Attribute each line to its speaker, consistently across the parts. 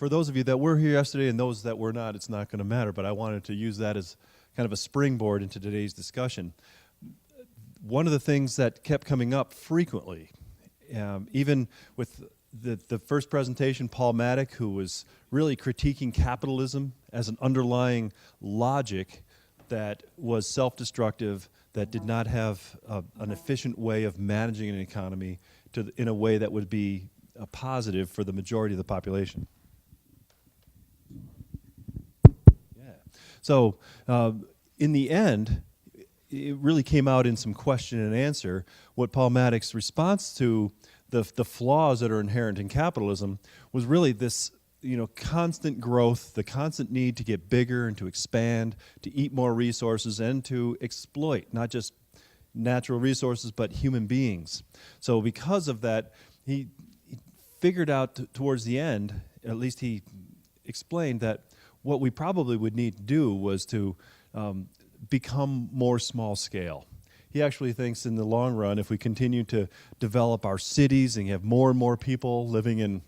Speaker 1: for those of you that were here yesterday and those that were not, it's not going to matter, but I wanted to use that as kind of a springboard into today's discussion. One of the things that kept coming up frequently, even with the first presentation, Paul Maddock, who was really critiquing capitalism as an underlying logic that was self-destructive, that did not have an efficient way of managing an economy in a way that would be positive for the majority of the population. Yeah. So in the end, it really came out in some question and answer. What Paul Maddock's response to the flaws that are inherent in capitalism was really this, constant growth, the constant need to get bigger and to expand, to eat more resources, and to exploit not just natural resources but human beings. So because of that, he figured out towards the end, at least he explained that what we probably would need to do was to become more small scale. He actually thinks in the long run, if we continue to develop our cities and have more and more people living in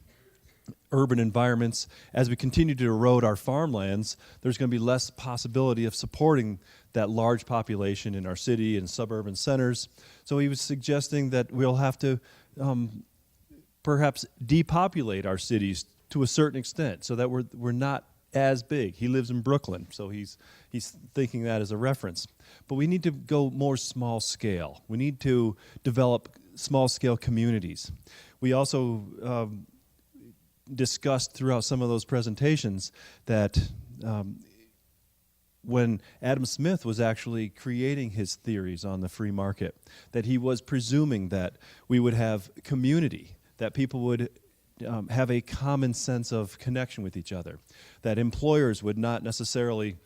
Speaker 1: urban environments, as we continue to erode our farmlands, there's going to be less possibility of supporting that large population in our city and suburban centers. So he was suggesting that we'll have to perhaps depopulate our cities to a certain extent so that we're not as big. He lives in Brooklyn, so he's thinking that as a reference. But we need to go more small scale. We need to develop small scale communities. We also discussed throughout some of those presentations that when Adam Smith was actually creating his theories on the free market, that he was presuming that we would have community, that people would have a common sense of connection with each other, that employers would not necessarily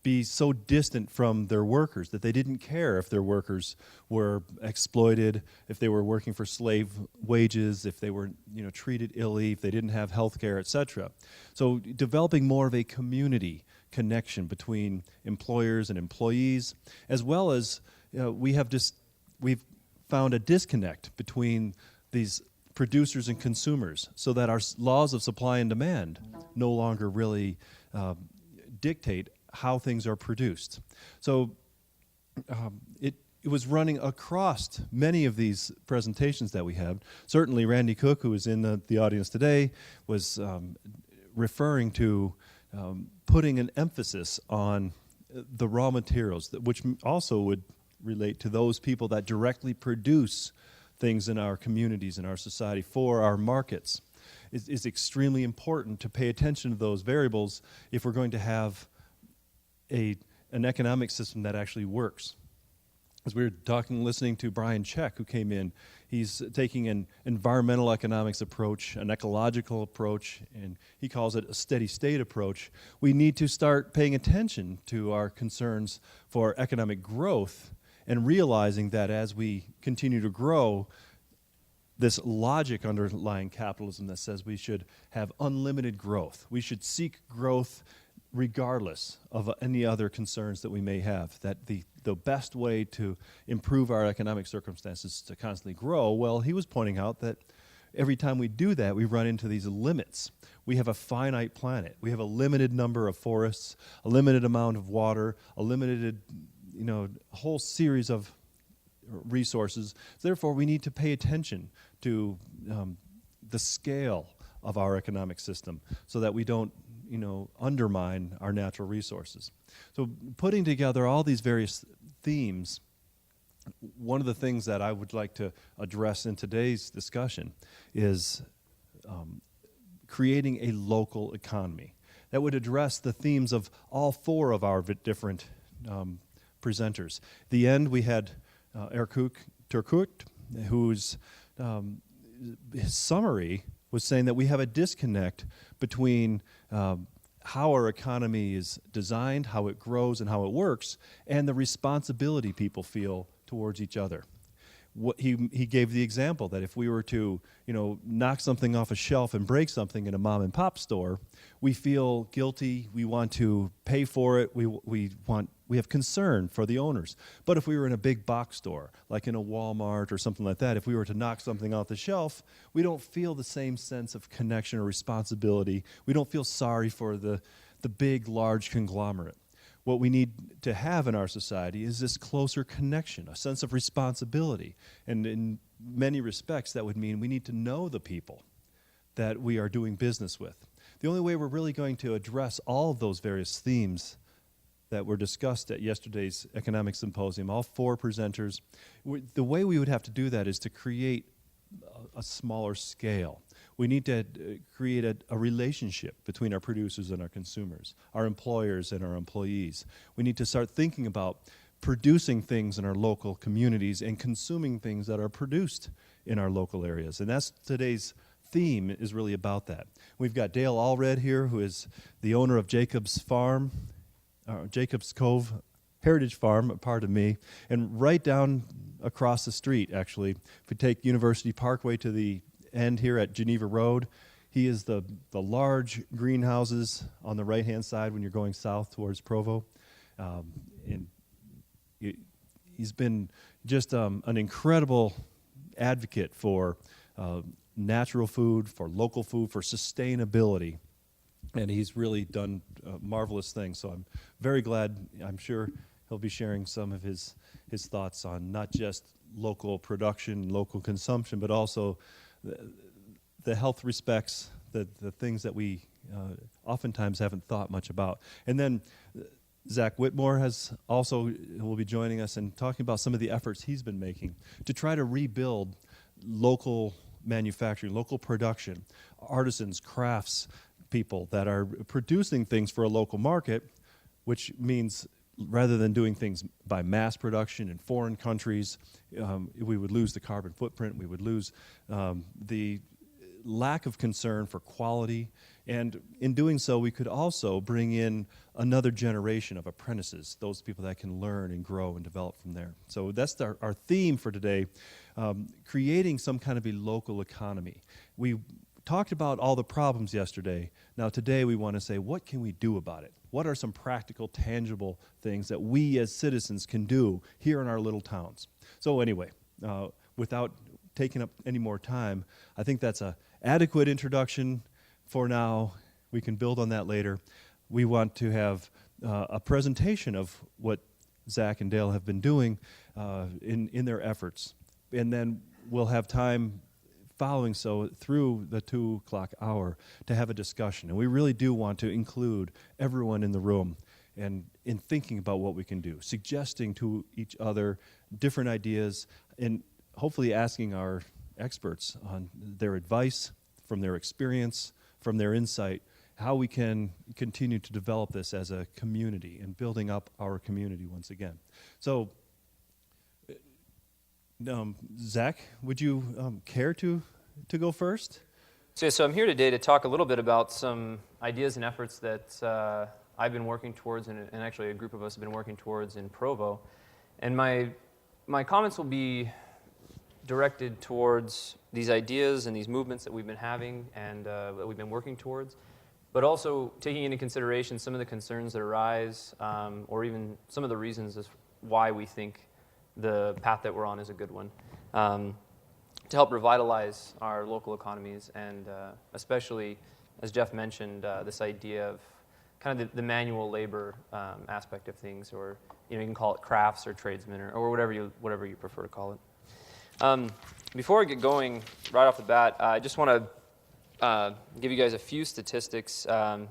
Speaker 1: be so distant from their workers that they didn't care if their workers were exploited, if they were working for slave wages, if they were treated illy, if they didn't have health care, etc. So developing more of a community connection between employers and employees, as well as we've found a disconnect between these producers and consumers, so that our laws of supply and demand no longer really dictate how things are produced. So it was running across many of these presentations that we have. Certainly Randy Cook, who is in the audience today, was referring to putting an emphasis on the raw materials, which also would relate to those people that directly produce things in our communities, in our society, for our markets. It's extremely important to pay attention to those variables if we're going to have an economic system that actually works. As we were listening to Brian Check, who came in, he's taking an environmental economics approach, an ecological approach, and he calls it a steady state approach. We need to start paying attention to our concerns for economic growth and realizing that as we continue to grow, this logic underlying capitalism that says we should have unlimited growth. We should seek growth regardless of any other concerns that we may have, that the best way to improve our economic circumstances is to constantly grow. Well, he was pointing out that every time we do that, we run into these limits. We have a finite planet. We have a limited number of forests, a limited amount of water, a limited, a whole series of resources. Therefore, we need to pay attention to the scale of our economic system so that we don't undermine our natural resources. So putting together all these various themes, one of the things that I would like to address in today's discussion is creating a local economy that would address the themes of all four of our different presenters. At the end, we had Erkut Turkut, whose his summary was saying that we have a disconnect between how our economy is designed, how it grows, and how it works, and the responsibility people feel towards each other. He gave the example that if we were to, knock something off a shelf and break something in a mom and pop store, we feel guilty. We want to pay for it. We have concern for the owners. But if we were in a big box store, like in a Walmart or something like that, if we were to knock something off the shelf, we don't feel the same sense of connection or responsibility. We don't feel sorry for the big, large conglomerate. What we need to have in our society is this closer connection, a sense of responsibility. And in many respects, that would mean we need to know the people that we are doing business with. The only way we're really going to address all of those various themes that were discussed at yesterday's economic symposium, all 4 presenters, the way we would have to do that is to create a smaller scale. We need to create a relationship between our producers and our consumers, our employers and our employees. We need to start thinking about producing things in our local communities and consuming things that are produced in our local areas. And that's today's theme, is really about that. We've got Dale Allred here, who is the owner of Jacob's Cove Heritage Farm, pardon me, and right down across the street, actually, if we take University Parkway to the end here at Geneva Road, he is the large greenhouses on the right-hand side when you're going south towards Provo. And he's been just an incredible advocate for natural food, for local food, for sustainability. And he's really done marvelous things. So I'm very glad. I'm sure he'll be sharing some of his thoughts on not just local production, local consumption, but also the health respects, the things that we oftentimes haven't thought much about. And then Zac Whitmore will be joining us and talking about some of the efforts he's been making to try to rebuild local manufacturing, local production, artisans, crafts people that are producing things for a local market, which means rather than doing things by mass production in foreign countries, we would lose the carbon footprint, we would lose the lack of concern for quality, and in doing so, we could also bring in another generation of apprentices, those people that can learn and grow and develop from there. So that's our theme for today, creating some kind of a local economy. We talked about all the problems yesterday. Now today we want to say, what can we do about it? What are some practical, tangible things that we as citizens can do here in our little towns? So anyway, without taking up any more time, I think that's an adequate introduction for now. We can build on that later. We want to have a presentation of what Zac and Dale have been doing in their efforts. And then we'll have time following so through the 2 o'clock hour to have a discussion. And we really do want to include everyone in the room and in thinking about what we can do, suggesting to each other different ideas, and hopefully asking our experts on their advice, from their experience, from their insight, how we can continue to develop this as a community and building up our community once again. So, Zac, would you care to go first?
Speaker 2: So I'm here today to talk a little bit about some ideas and efforts that I've been working towards, and actually a group of us have been working towards in Provo. And my comments will be directed towards these ideas and these movements that we've been having and that we've been working towards, but also taking into consideration some of the concerns that arise, or even some of the reasons as why we think the path that we're on is a good one, to help revitalize our local economies, and especially, as Jeff mentioned, this idea of kind of the manual labor aspect of things, or you can call it crafts or tradesmen, or whatever you prefer to call it. Before I get going, right off the bat, I just want to give you guys a few statistics,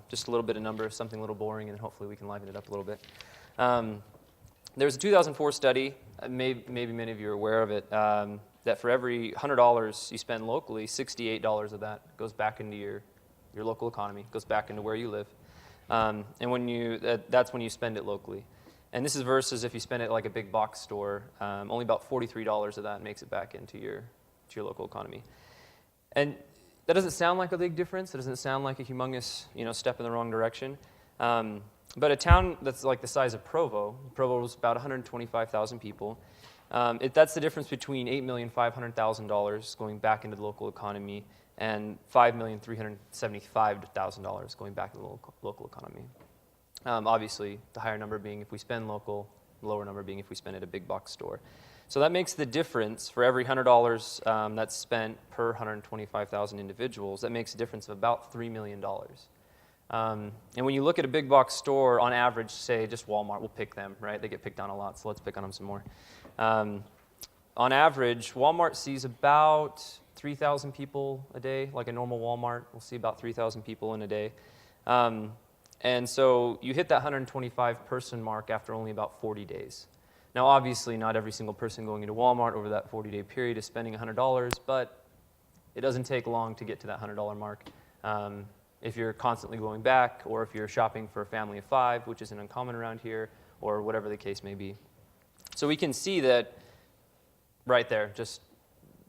Speaker 2: just a little bit of numbers, something a little boring, and hopefully we can liven it up a little bit. There was a 2004 study, maybe many of you are aware of it, that for every $100 you spend locally, $68 of that goes back into your local economy, goes back into where you live. And that's when you spend it locally. And this is versus if you spend it like a big box store, only about $43 of that makes it back into your local economy. And that doesn't sound like a big difference. It doesn't sound like a humongous step in the wrong direction. But a town that's like the size of Provo is about 125,000 people, That's the difference between $8,500,000 going back into the local economy and $5,375,000 going back into the local economy. Obviously, the higher number being if we spend local, the lower number being if we spend at a big box store. So that makes the difference for every $100 that's spent per 125,000 individuals, that makes a difference of about $3 million. And when you look at a big box store, on average, say just Walmart, we'll pick them, right? They get picked on a lot, so let's pick on them some more. On average, Walmart sees about 3,000 people a day, like a normal Walmart. We'll see about 3,000 people in a day. And so you hit that 125-person mark after only about 40 days. Now, obviously, not every single person going into Walmart over that 40-day period is spending $100, but it doesn't take long to get to that $100 mark. If you're constantly going back, or if you're shopping for a family of 5, which isn't uncommon around here, or whatever the case may be. So we can see that right there, just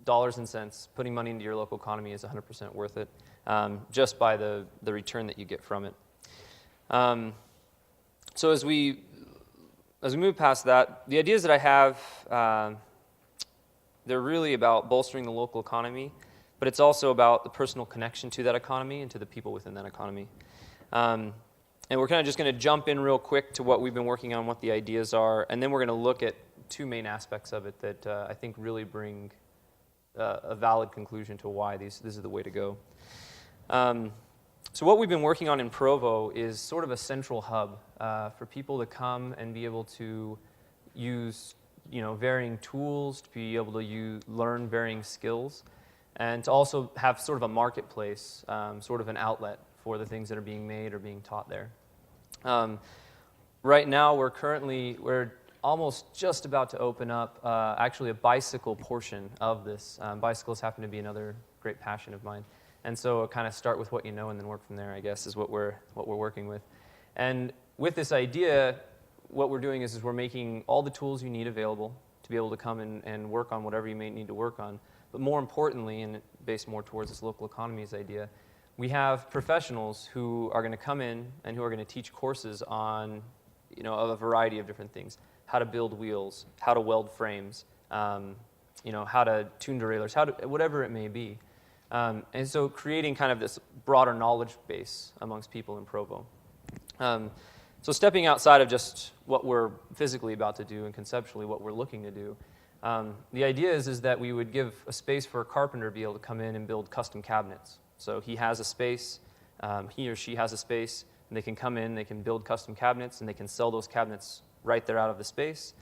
Speaker 2: dollars and cents, putting money into your local economy is 100% worth it, just by the return that you get from it. So as we move past that, the ideas that I have, they're really about bolstering the local economy, but it's also about the personal connection to that economy and to the people within that economy. And we're kind of just going to jump in real quick to what we've been working on, what the ideas are, and then we're going to look at 2 main aspects of it that I think really bring a valid conclusion to why this is the way to go. So what we've been working on in Provo is sort of a central hub for people to come and be able to use, varying tools, to be able to learn varying skills, and to also have sort of a marketplace, sort of an outlet for the things that are being made or being taught there. Right now, we're almost just about to open up actually a bicycle portion of this. Bicycles happen to be another great passion of mine. And so kind of start with what you know and then work from there, I guess, is what we're working with. And with this idea, what we're doing is we're making all the tools you need available to be able to come and work on whatever you may need to work on. But more importantly, and based more towards this local economies idea, we have professionals who are going to come in and who are going to teach courses on, a variety of different things. How to build wheels, how to weld frames, how to tune derailleurs, whatever it may be. And so creating kind of this broader knowledge base amongst people in Provo. So stepping outside of just what we're physically about to do and conceptually what we're looking to do, the idea is that we would give a space for a carpenter to be able to come in and build custom cabinets. So he has a space, he or she has a space, and they can come in, they can build custom cabinets, and they can sell those cabinets right there out of the space.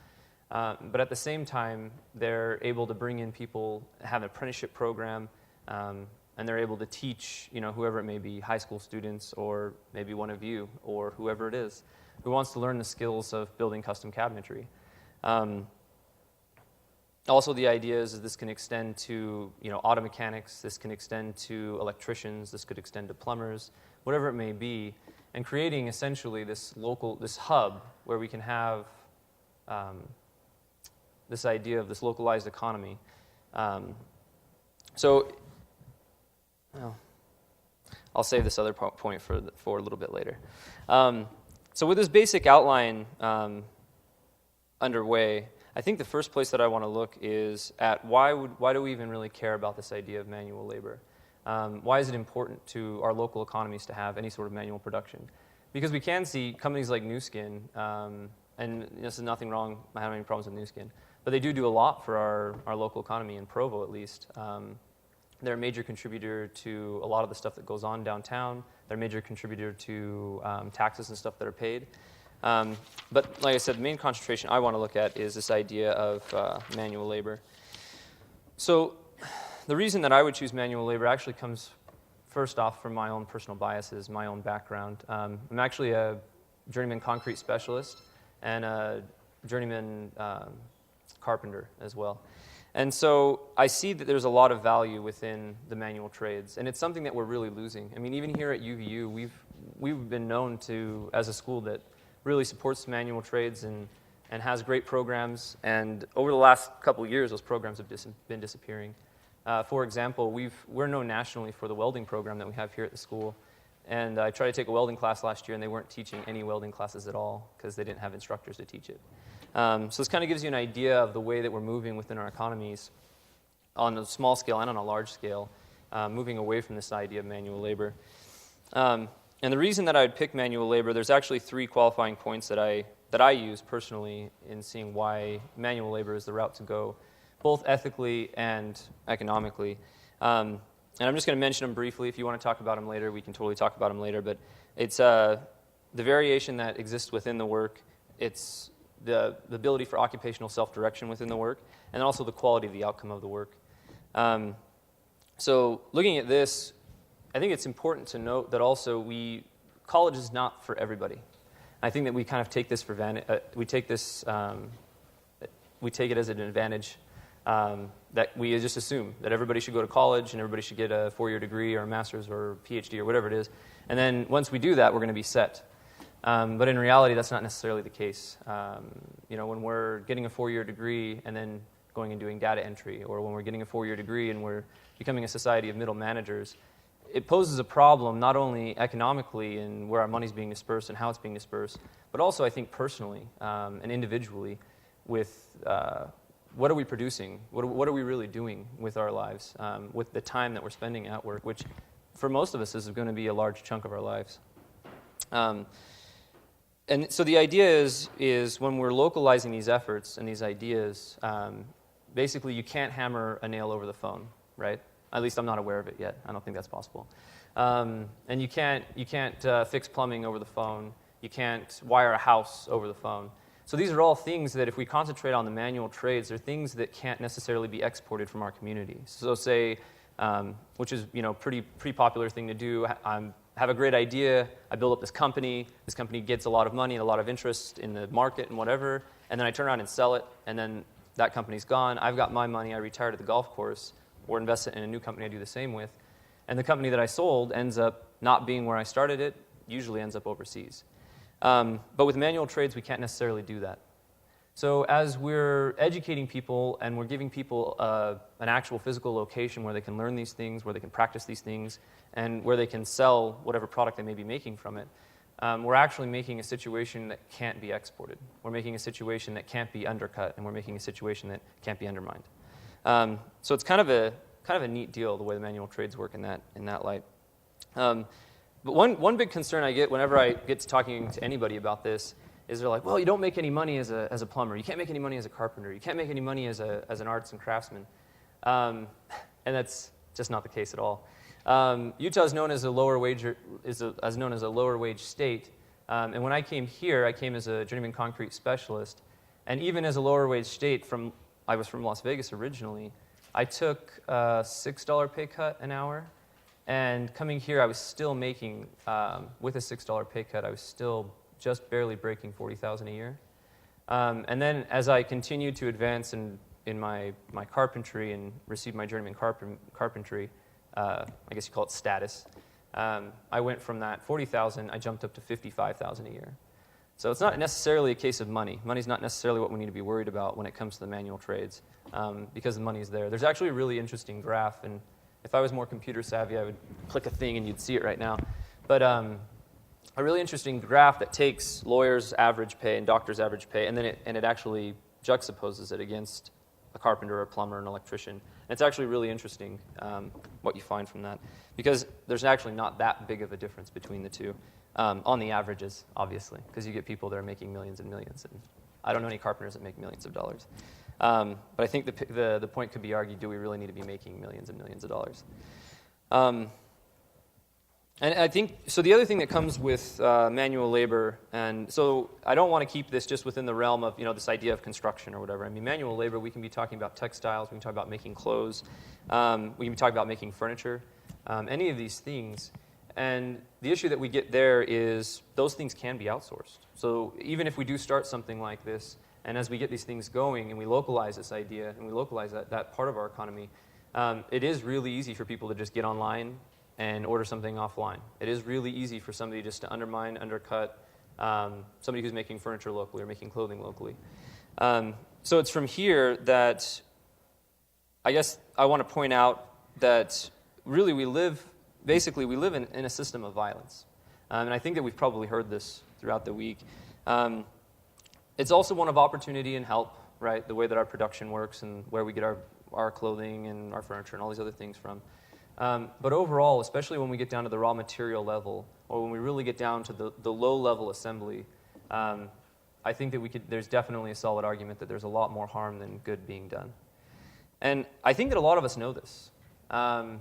Speaker 2: But at the same time, they're able to bring in people, have an apprenticeship program, and they're able to teach, whoever it may be, high school students, or maybe one of you, or whoever it is, who wants to learn the skills of building custom cabinetry. Also, the idea is that this can extend to, auto mechanics, this can extend to electricians, this could extend to plumbers, whatever it may be, and creating essentially this hub where we can have this idea of this localized economy. I'll save this other point for a little bit later. So with this basic outline underway, I think the first place that I want to look is at why do we even really care about this idea of manual labor? Why is it important to our local economies to have any sort of manual production? Because we can see companies like New Skin, and this is nothing wrong, I don't have any problems with New Skin, but they do a lot for our local economy, in Provo at least. They're a major contributor to a lot of the stuff that goes on downtown. They're a major contributor to taxes and stuff that are paid. But like I said, the main concentration I want to look at is this idea of manual labor. So the reason that I would choose manual labor actually comes first off from my own personal biases, my own background. I'm actually a journeyman concrete specialist and a journeyman carpenter as well. And so I see that there's a lot of value within the manual trades, and it's something that we're really losing. I mean, even here at UVU, we've been known to, as a school that really supports manual trades and has great programs, and over the last couple of years, those programs have been disappearing. For example, we're known nationally for the welding program that we have here at the school, and I tried to take a welding class last year, and they weren't teaching any welding classes at all because they didn't have instructors to teach it. So this kind of gives you an idea of the way that we're moving within our economies on a small scale and on a large scale, moving away from this idea of manual labor. And the reason that I would pick manual labor, there's actually 3 qualifying points that I use personally in seeing why manual labor is the route to go, both ethically and economically. And I'm just going to mention them briefly. If you want to talk about them later, we can totally talk about them later. But it's the variation that exists within the work. It's the ability for occupational self-direction within the work, and also the quality of the outcome of the work. So looking at this, I think it's important to note that also college is not for everybody. I think that we kind of take this for we take it as an advantage that we just assume that everybody should go to college and everybody should get a 4-year degree or a master's or a PhD or whatever it is. And then once we do that, we're going to be set. But in reality, that's not necessarily the case. When we're getting a 4-year degree and then going and doing data entry, or when we're getting a 4-year degree and we're becoming a society of middle managers, it poses a problem not only economically in where our money's being dispersed and how it's being dispersed, but also I think personally and individually with what are we producing? What are we really doing with our lives, with the time that we're spending at work, which for most of us is going to be a large chunk of our lives. And so the idea is when we're localizing these efforts and these ideas, basically you can't hammer a nail over the phone, right? At least I'm not aware of it yet. I don't think that's possible. And you can't fix plumbing over the phone. You can't wire a house over the phone. So these are all things that if we concentrate on the manual trades, they're things that can't necessarily be exported from our community. So say, which is pretty popular thing to do. I have a great idea. I build up this company. This company gets a lot of money and a lot of interest in the market and whatever. And then I turn around and sell it. And then that company's gone. I've got my money. I retired at the golf course, or invest it in a new company I do the same with. And the company that I sold ends up not being where I started it, usually ends up overseas. But with manual trades, we can't necessarily do that. So as we're educating people and we're giving people an actual physical location where they can learn these things, where they can practice these things, and where they can sell whatever product they may be making from it, we're actually making a situation that can't be exported. We're making a situation that can't be undercut, and we're making a situation that can't be undermined. So it's kind of a neat deal the way the manual trades work in that light. But one big concern I get whenever I get to talking to anybody about this is they're like, well, you don't make any money as a plumber. You can't make any money as a carpenter. You can't make any money as an arts and craftsman. And that's just not the case at all. Utah is known as a lower wage state. And when I came here, I came as a journeyman concrete specialist. And even as a lower wage state, I was from Las Vegas originally, I took a $6 pay cut an hour. And coming here, I was still making, with a $6 pay cut, I was still just barely breaking $40,000 a year. And then as I continued to advance in my carpentry and receive my journeyman carpentry, I guess you call it status, I went from that $40,000, I jumped up to $55,000 a year. So it's not necessarily a case of money. Money's not necessarily what we need to be worried about when it comes to the manual trades, because the money's there. There's actually a really interesting graph, and if I was more computer savvy, I would click a thing and you'd see it right now. But a really interesting graph that takes lawyers' average pay and doctors' average pay, and then it actually juxtaposes it against a carpenter, a plumber, an electrician. And it's actually really interesting what you find from that, because there's actually not that big of a difference between the two on the averages, obviously, because you get people that are making millions and millions. And I don't know any carpenters that make millions of dollars. But I think the point could be argued, do we really need to be making millions and millions of dollars? And I think, so the other thing that comes with manual labor, and so I don't want to keep this just within the realm of, this idea of construction or whatever. I mean, manual labor, we can be talking about textiles, we can talk about making clothes, we can be talking about making furniture, any of these things. And the issue that we get there is those things can be outsourced. So even if we do start something like this, and as we get these things going and we localize this idea and we localize that part of our economy, it is really easy for people to just get online and order something offline. It is really easy for somebody just to undercut somebody who's making furniture locally or making clothing locally. So it's from here that I guess I want to point out that really we live in a system of violence. And I think that we've probably heard this throughout the week. It's also one of opportunity and help, right? The way that our production works and where we get our clothing and our furniture and all these other things from. But overall, especially when we get down to the raw material level, or when we really get down to the low-level assembly, I think that there's definitely a solid argument that there's a lot more harm than good being done. And I think that a lot of us know this.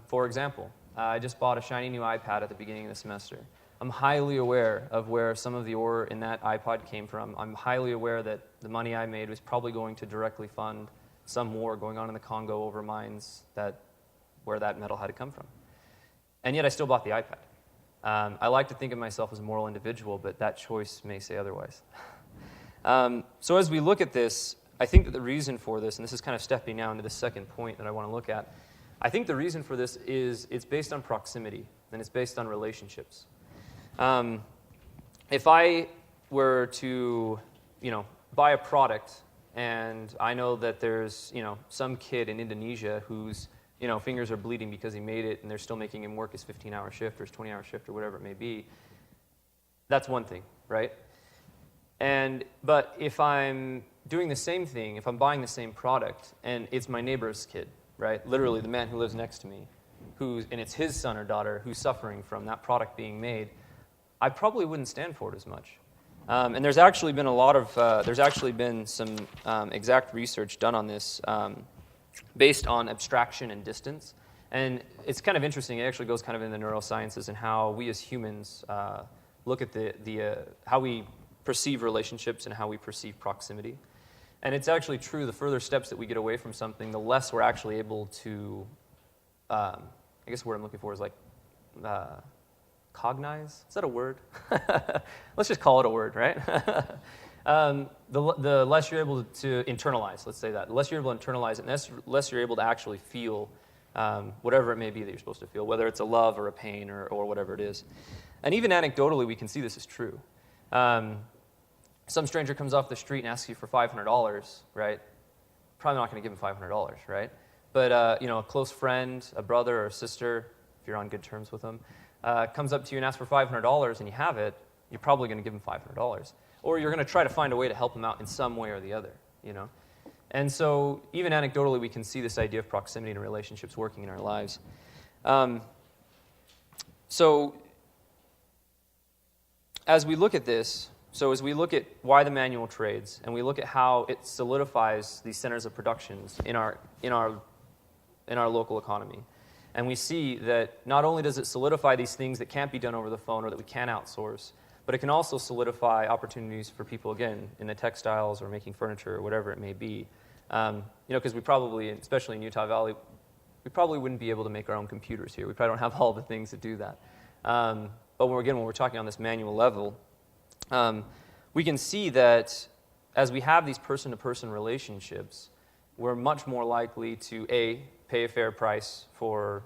Speaker 2: For example, I just bought a shiny new iPad at the beginning of the semester. I'm highly aware of where some of the ore in that iPod came from. I'm highly aware that the money I made was probably going to directly fund some war going on in the Congo over mines where that metal had to come from. And yet I still bought the iPad. I like to think of myself as a moral individual, but that choice may say otherwise. So as we look at this, I think that the reason for this, and this is kind of stepping now into the second point that I want to look at, I think the reason for this is it's based on proximity, and it's based on relationships. If I were to, buy a product, and I know that there's, some kid in Indonesia whose, fingers are bleeding because he made it, and they're still making him work his 15-hour shift or his 20-hour shift or whatever it may be, that's one thing, right? But if I'm doing the same thing, if I'm buying the same product, and it's my neighbor's kid, right? Literally the man who lives next to me, and it's his son or daughter who's suffering from that product being made, I probably wouldn't stand for it as much. And there's actually been some exact research done on this based on abstraction and distance. And it's kind of interesting. It actually goes kind of in the neurosciences and how we as humans look at how we perceive relationships and how we perceive proximity. And it's actually true, the further steps that we get away from something, the less we're actually able to, I guess the word I'm looking for is like cognize? Is that a word? Let's just call it a word, right? The less you're able to internalize, let's say that. The less you're able to internalize it, and the less you're able to actually feel whatever it may be that you're supposed to feel, whether it's a love or a pain or whatever it is. And even anecdotally, we can see this is true. Some stranger comes off the street and asks you for $500, right? Probably not going to give him $500, right? But a close friend, a brother or a sister, if you're on good terms with them, comes up to you and asks for $500 and you have it, you're probably going to give him $500. Or you're going to try to find a way to help him out in some way or the other, And so even anecdotally, we can see this idea of proximity and relationships working in our lives. So as we look at this, as we look at why the manual trades, and we look at how it solidifies these centers of productions in our local economy, and we see that not only does it solidify these things that can't be done over the phone or that we can outsource, but it can also solidify opportunities for people, again, in the textiles or making furniture or whatever it may be. Because we probably, especially in Utah Valley, we probably wouldn't be able to make our own computers here. We probably don't have all the things to do that. But when we're talking on this manual level, we can see that as we have these person-to-person relationships, we're much more likely to, A, pay a fair price for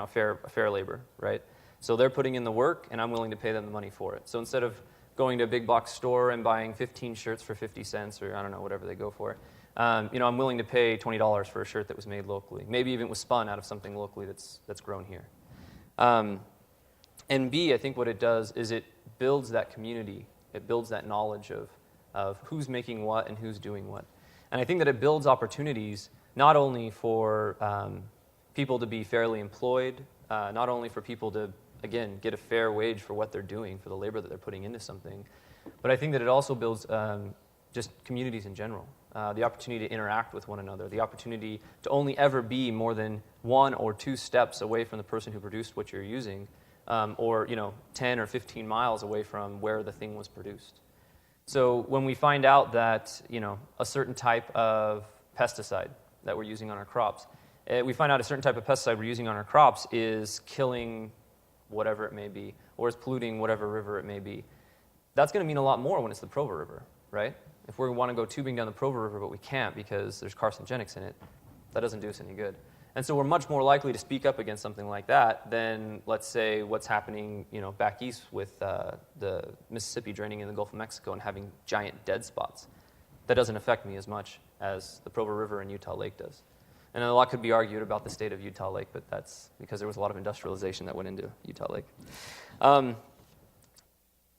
Speaker 2: fair labor, right? So they're putting in the work, and I'm willing to pay them the money for it. So instead of going to a big box store and buying 15 shirts for 50 cents or, I don't know, whatever they go for, I'm willing to pay $20 for a shirt that was made locally. Maybe even was spun out of something locally that's grown here. And B, I think what it does is it builds that community. It builds that knowledge of who's making what and who's doing what. And I think that it builds opportunities not only for people to be fairly employed, not only for people to, again, get a fair wage for what they're doing, for the labor that they're putting into something, but I think that it also builds just communities in general. The opportunity to interact with one another, the opportunity to only ever be more than 1 or 2 steps away from the person who produced what you're using, or 10 or 15 miles away from where the thing was produced. So when we find out that a certain type of pesticide that we're using on our crops, we find out a certain type of pesticide we're using on our crops is killing whatever it may be, or is polluting whatever river it may be, that's going to mean a lot more when it's the Provo River, right? If we want to go tubing down the Provo River, but we can't because there's carcinogenics in it, that doesn't do us any good. And so we're much more likely to speak up against something like that than, let's say, what's happening, back east with the Mississippi draining in the Gulf of Mexico and having giant dead spots. That doesn't affect me as much as the Provo River and Utah Lake does. And a lot could be argued about the state of Utah Lake, but that's because there was a lot of industrialization that went into Utah Lake.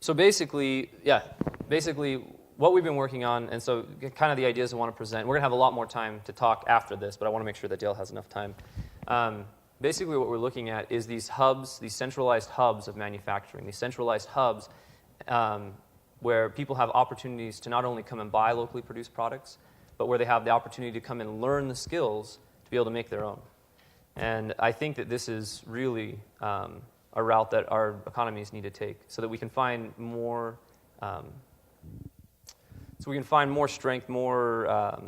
Speaker 2: So basically, what we've been working on, and so kind of the ideas I want to present. We're going to have a lot more time to talk after this, but I want to make sure that Dale has enough time. Basically, what we're looking at is these hubs, these centralized hubs of manufacturing, these centralized hubs where people have opportunities to not only come and buy locally produced products, but where they have the opportunity to come and learn the skills to be able to make their own. And I think that this is really a route that our economies need to take, so that we can find more, strength, more.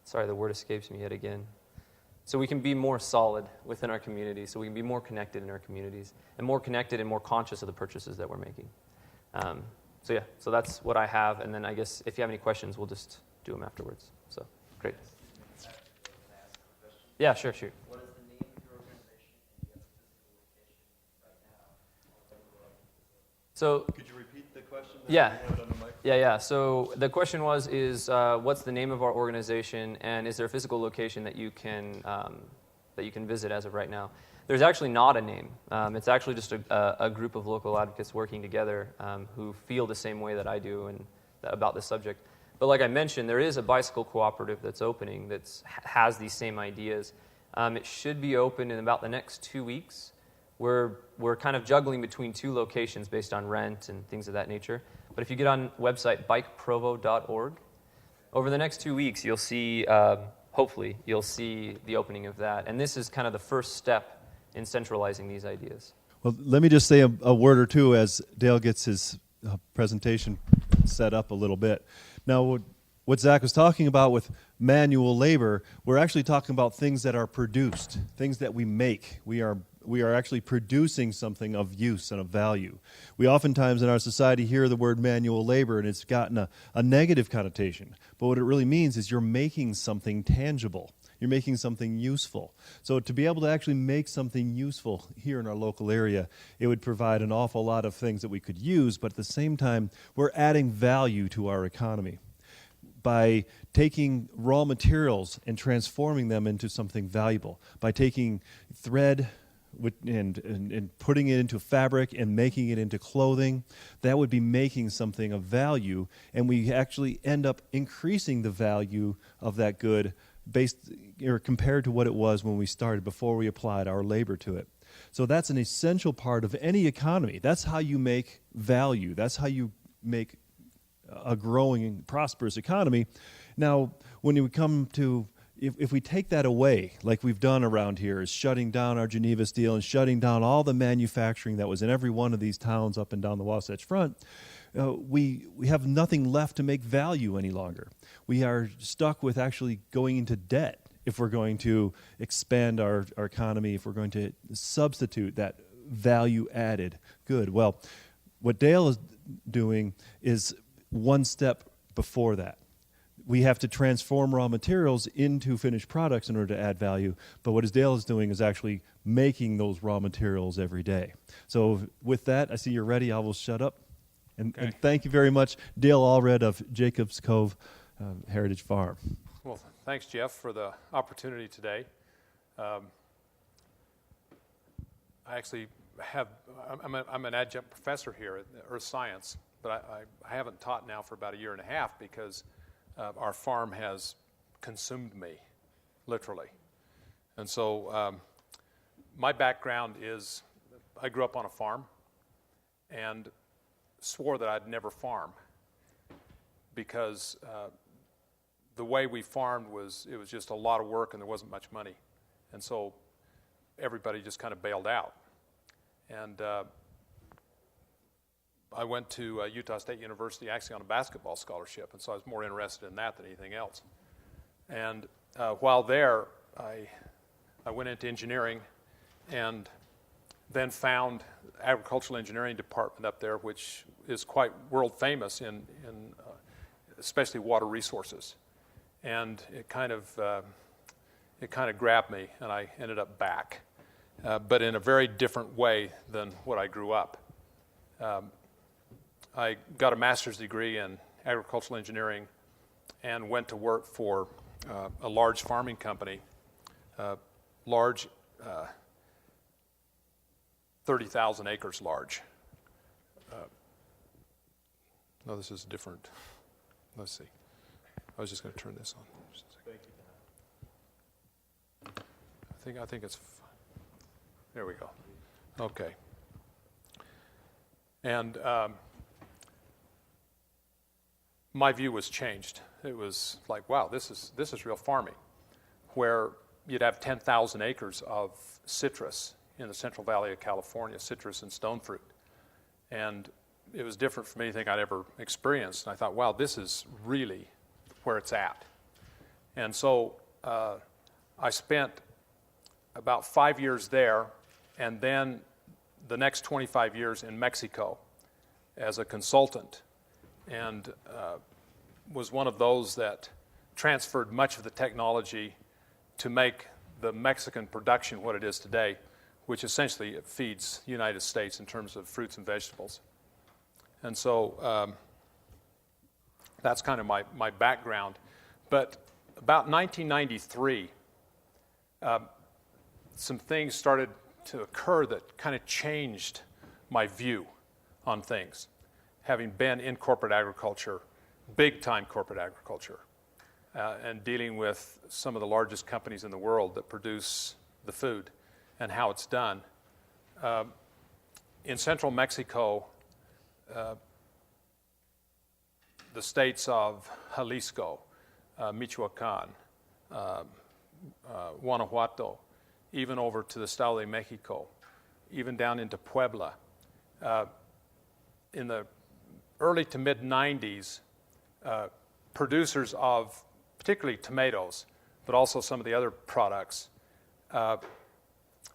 Speaker 2: Sorry, the word escapes me yet again. So we can be more solid within our community, so we can be more connected in our communities, and more connected and more conscious of the purchases that we're making. So that's what I have, and then I guess if you have any questions, we'll just do them afterwards. So, great. Yeah, sure, shoot.
Speaker 3: What is the name of your organization, and do you have a physical location right now?
Speaker 2: So,
Speaker 1: Could you repeat the question?
Speaker 2: Yeah. Yeah. So the question is what's the name of our organization, and is there a physical location that you can visit as of right now? There's actually not a name. It's actually just a group of local advocates working together who feel the same way that I do and about this subject. But like I mentioned, there is a bicycle cooperative that's opening that has these same ideas. It should be open in about the next 2 weeks. We're kind of juggling between two locations based on rent and things of that nature. But if you get on website bikeprovo.org, over the next 2 weeks, you'll see, hopefully, you'll see the opening of that. And this is kind of the first step in centralizing these ideas.
Speaker 1: Well, let me just say a word or two as Dale gets his presentation set up a little bit. Now, what Zac was talking about with manual labor, we're actually talking about things that are produced, things that we make. We are actually producing something of use and of value. We oftentimes in our society hear the word manual labor, and it's gotten a negative connotation. But what it really means is you're making something tangible. You're making something useful. So to be able to actually make something useful here in our local area, it would provide an awful lot of things that we could use, but at the same time, we're adding value to our economy by taking raw materials and transforming them into something valuable, by taking thread and putting it into fabric and making it into clothing. That would be making something of value, and we actually end up increasing the value of that good based or compared to what it was when we started, before we applied our labor to it. So that's an essential part of any economy. That's how you make value. That's how you make a growing and prosperous economy. Now, when we come to, if we take that away, like we've done around here, is shutting down our Geneva Steel and shutting down all the manufacturing that was in every one of these towns up and down the Wasatch Front, we have nothing left to make value any longer. We are stuck with actually going into debt if we're going to expand our economy, if we're going to substitute that value-added good. Well, what Dale is doing is one step before that. We have to transform raw materials into finished products in order to add value, but what Dale is doing is actually making those raw materials every day. So with that, I see you're ready. I will shut up. And thank you very much, Dale Allred of Jacobs Cove Heritage Farm.
Speaker 4: Well, thanks, Jeff, for the opportunity today. I actually I'm an adjunct professor here at Earth Science, but I haven't taught now for about 1.5 years because our farm has consumed me, literally. And so my background is I grew up on a farm and swore that I'd never farm because the way we farmed was just a lot of work and there wasn't much money. And so everybody just kind of bailed out. And I went to Utah State University actually on a basketball scholarship, and so I was more interested in that than anything else. And while there, I went into engineering and then found agricultural engineering department up there, which is quite world famous in especially water resources. And it kind of grabbed me, and I ended up back, but in a very different way than what I grew up. I got a master's degree in agricultural engineering and went to work for a large farming company, 30,000 acres large. No, this is different. Let's see. I was just going to turn this on. I think it's. There we go. Okay. And my view was changed. It was like, wow, this is real farming, where you'd have 10,000 acres of citrus in the Central Valley of California, citrus and stone fruit. And it was different from anything I'd ever experienced. And I thought, wow, this is really where it's at. And so I spent about 5 years there, and then the next 25 years in Mexico as a consultant, and was one of those that transferred much of the technology to make the Mexican production what it is today, which essentially it feeds the United States in terms of fruits and vegetables. And so that's kind of my background. But about 1993, some things started to occur that kind of changed my view on things, having been in corporate agriculture, big-time corporate agriculture, and dealing with some of the largest companies in the world that produce the food and how it's done. In central Mexico, the states of Jalisco, Michoacan, Guanajuato, even over to the Estado de Mexico, even down into Puebla. In the early to mid-90s, producers of particularly tomatoes, but also some of the other products,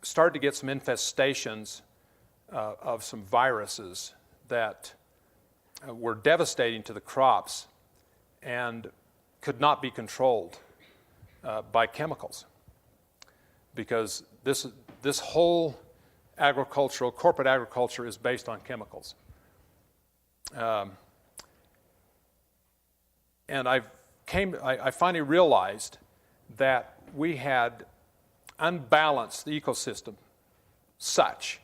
Speaker 4: started to get some infestations of some viruses that were devastating to the crops and could not be controlled by chemicals, because this whole corporate agriculture is based on chemicals. And I finally realized that we had unbalanced the ecosystem such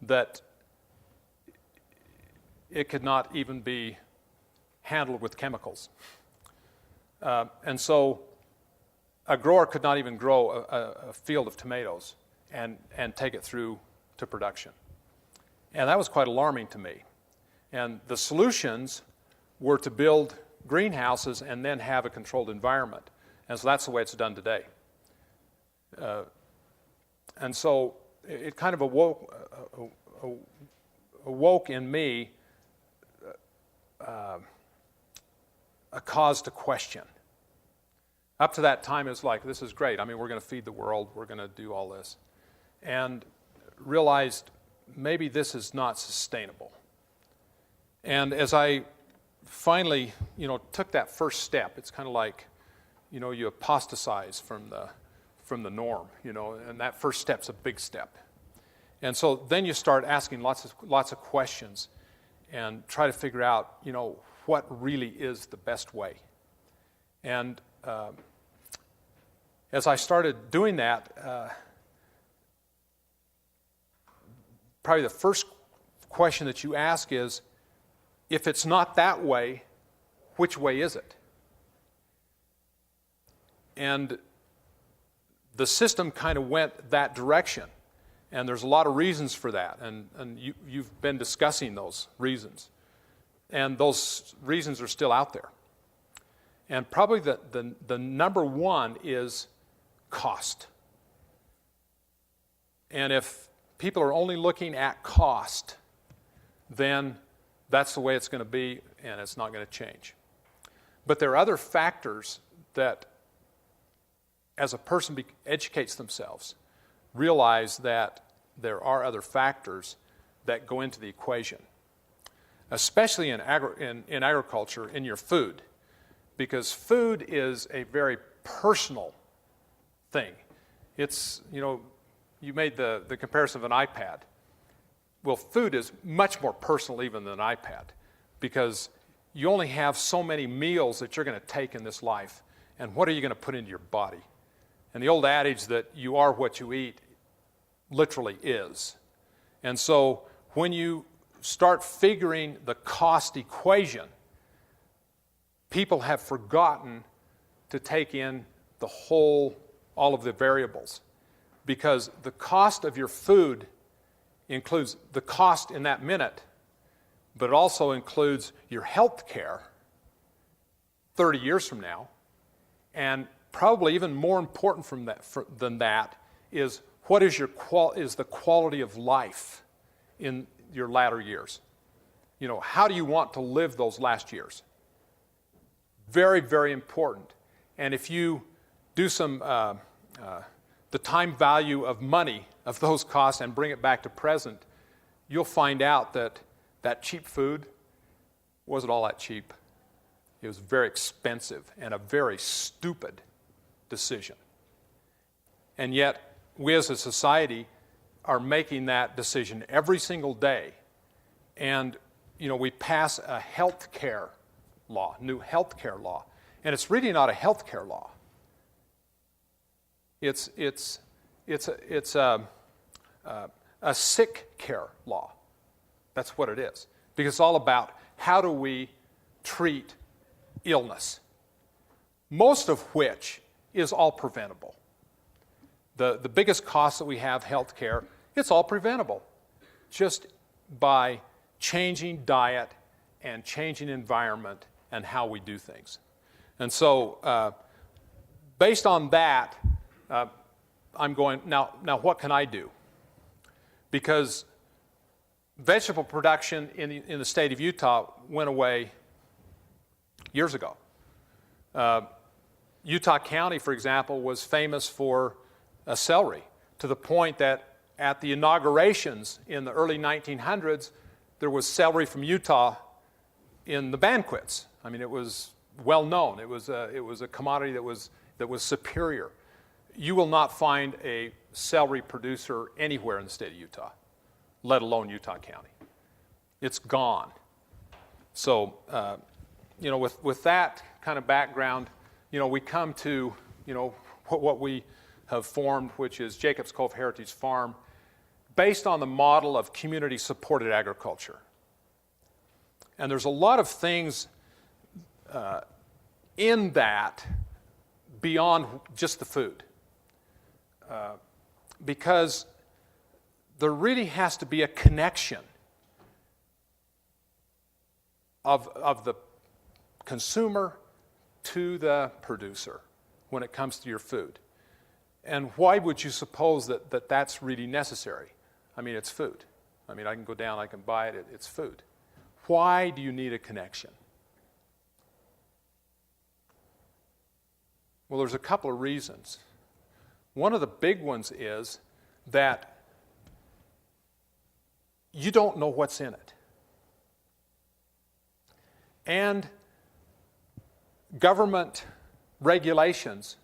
Speaker 4: that it could not even be handled with chemicals. And so a grower could not even grow a field of tomatoes and take it through to production. And that was quite alarming to me. And the solutions were to build greenhouses and then have a controlled environment. And so that's the way it's done today. And so it kind of awoke in me a cause to question. Up to that time, it's like, this is great. I mean, we're going to feed the world. We're going to do all this. And realized maybe this is not sustainable. And as I finally, took that first step, it's kind of like, you apostatize from the norm, and that first step's a big step. And so then you start asking lots of questions and try to figure out, what really is the best way. And as I started doing that, probably the first question that you ask is, if it's not that way, which way is it? And the system kind of went that direction. And there's a lot of reasons for that. And you've been discussing those reasons. And those reasons are still out there. And probably the number one is cost. And if people are only looking at cost, then that's the way it's going to be, and it's not going to change. But there are other factors that, as a person educates themselves, realize that there are other factors that go into the equation, especially in agriculture, in your food, because food is a very personal thing. It's, you made the comparison of an iPad. Well, food is much more personal even than an iPad, because you only have so many meals that you're going to take in this life, and what are you going to put into your body? And the old adage that you are what you eat literally is. And so when you start figuring the cost equation, people have forgotten to take in all of the variables, because the cost of your food includes the cost in that minute, but it also includes your health care 30 years from now, and probably even more important than that is what is the quality of life in your latter years. You know, how do you want to live those last years? Very, very important. And if you do the time value of money of those costs and bring it back to present, you'll find out that cheap food wasn't all that cheap. It was very expensive and a very stupid decision. And yet, we as a society are making that decision every single day. And, you know, we pass a health care law, new health care law. And it's really not a health care law. It's a sick care law. That's what it is. Because it's all about how do we treat illness, most of which is all preventable. The biggest cost that we have, health care, it's all preventable just by changing diet and changing environment and how we do things. And so based on that, I'm going, now what can I do? Because vegetable production in the state of Utah went away years ago. Utah County, for example, was famous for celery, to the point that at the inaugurations in the early 1900s, there was celery from Utah in the banquets. I mean, it was well known. It was a commodity that was superior. You will not find a celery producer anywhere in the state of Utah, let alone Utah County. It's gone. So, you know, with that kind of background, you know, we come to, you know, what we have formed, which is Jacob's Cove Heritage Farm, based on the model of community-supported agriculture. And there's a lot of things in that beyond just the food. Because there really has to be a connection of the consumer to the producer when it comes to your food. And why would you suppose that that's really necessary? I mean, it's food. I mean, I can go down, I can buy it, it's food. Why do you need a connection? Well, there's a couple of reasons. One of the big ones is that you don't know what's in it. And government regulations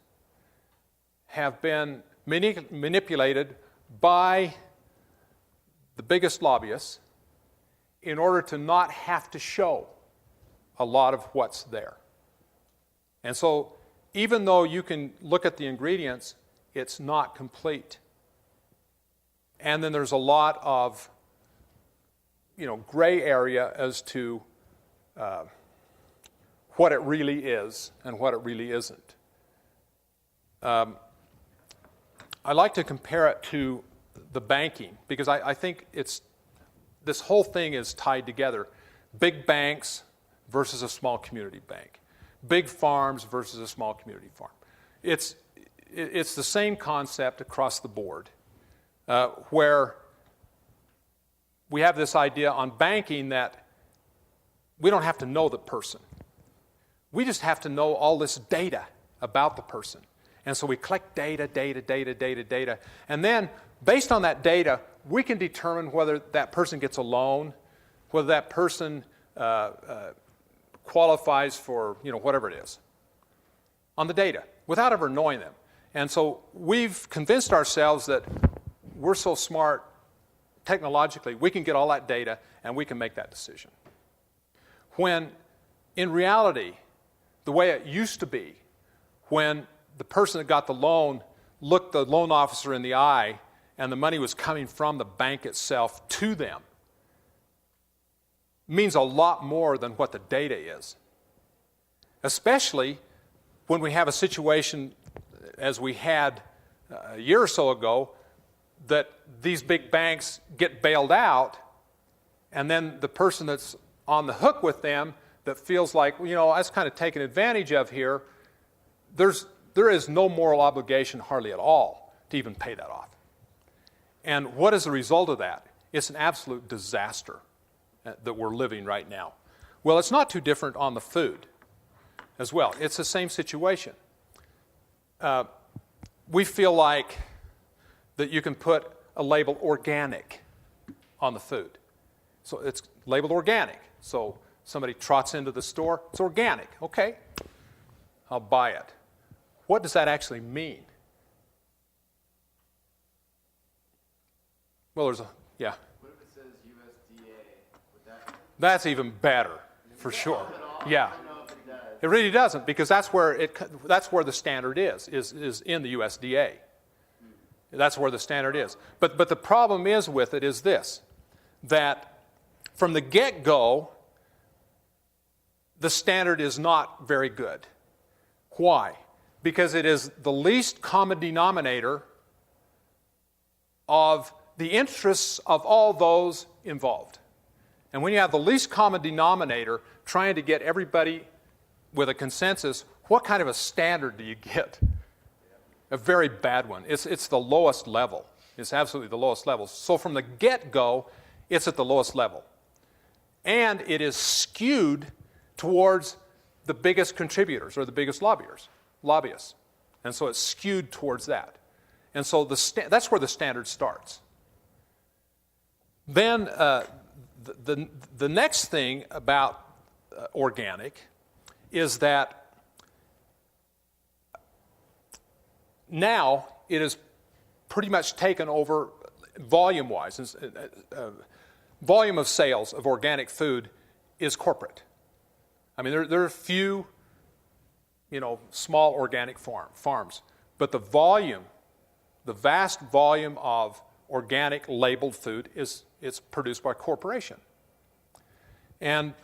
Speaker 4: have been manipulated by the biggest lobbyists in order to not have to show a lot of what's there. And so even though you can look at the ingredients, it's not complete. And then there's a lot of, you know, gray area as to what it really is and what it really isn't. I like to compare it to the banking, because I think this whole thing is tied together. Big banks versus a small community bank. Big farms versus a small community farm. It's the same concept across the board, where we have this idea on banking that we don't have to know the person. We just have to know all this data about the person. And so we collect data. And then, based on that data, we can determine whether that person gets a loan, whether that person qualifies for, you know, whatever it is, on the data, without ever knowing them. And so we've convinced ourselves that we're so smart technologically, we can get all that data and we can make that decision. When, in reality, the way it used to be, when the person that got the loan looked the loan officer in the eye and the money was coming from the bank itself to them, means a lot more than what the data is. Especially when we have a situation, as we had a year or so ago, that these big banks get bailed out, and then the person that's on the hook with them that feels like, well, you know, I was kind of taken advantage of here, there is no moral obligation hardly at all to even pay that off. And what is the result of that? It's an absolute disaster that we're living right now. Well, it's not too different on the food as well. It's the same situation. We feel like that you can put a label organic on the food. So it's labeled organic. So somebody trots into the store, it's organic. Okay, I'll buy it. What does that actually mean? Well, yeah.
Speaker 3: What if it says USDA? Would that?
Speaker 4: That's even better, for sure. Yeah.
Speaker 3: I don't know if it does.
Speaker 4: It really doesn't, because that's where the standard is in the USDA. That's where the standard is. But the problem is with it is this, that from the get-go, the standard is not very good. Why? Because it is the least common denominator of the interests of all those involved. And when you have the least common denominator trying to get everybody with a consensus, what kind of a standard do you get? A very bad one. It's the lowest level. It's absolutely the lowest level. So from the get-go, it's at the lowest level. And it is skewed towards the biggest contributors or the biggest lobbyists. And so it's skewed towards that. And so that's where the standard starts. Then the next thing about organic is that now it is pretty much taken over volume-wise. Volume of sales of organic food is corporate. I mean, there are a few, small organic farms, but the vast volume of organic labeled food it's produced by corporation. And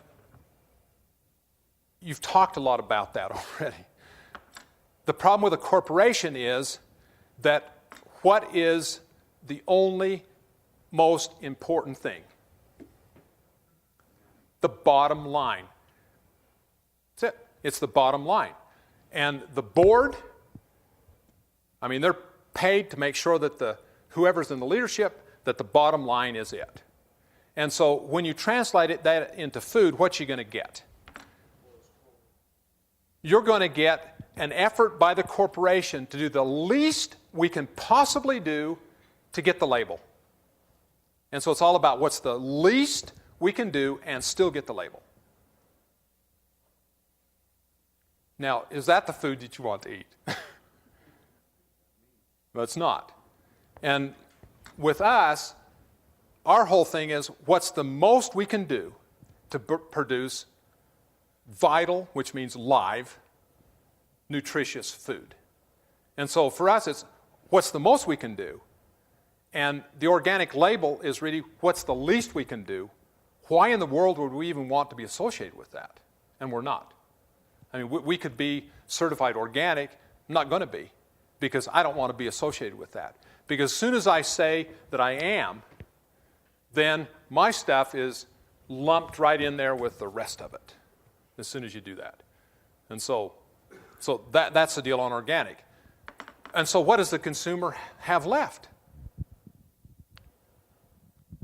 Speaker 4: you've talked a lot about that already. The problem with a corporation is that what is the only most important thing? The bottom line. That's it. It's the bottom line. And the board, they're paid to make sure that whoever's in the leadership, that the bottom line is it. And so when you translate that into food, what you going to get? You're going to get an effort by the corporation to do the least we can possibly do to get the label. And so it's all about what's the least we can do and still get the label. Now, is that the food that you want to eat? No, it's not. And with us, our whole thing is what's the most we can do to produce vital, which means live, nutritious food. And so for us, it's what's the most we can do. And the organic label is really what's the least we can do. Why in the world would we even want to be associated with that? And we're not. We could be certified organic. I'm not going to be, because I don't want to be associated with that. Because as soon as I say that I am, then my stuff is lumped right in there with the rest of it as soon as you do that. And so that's the deal on organic. And so what does the consumer have left?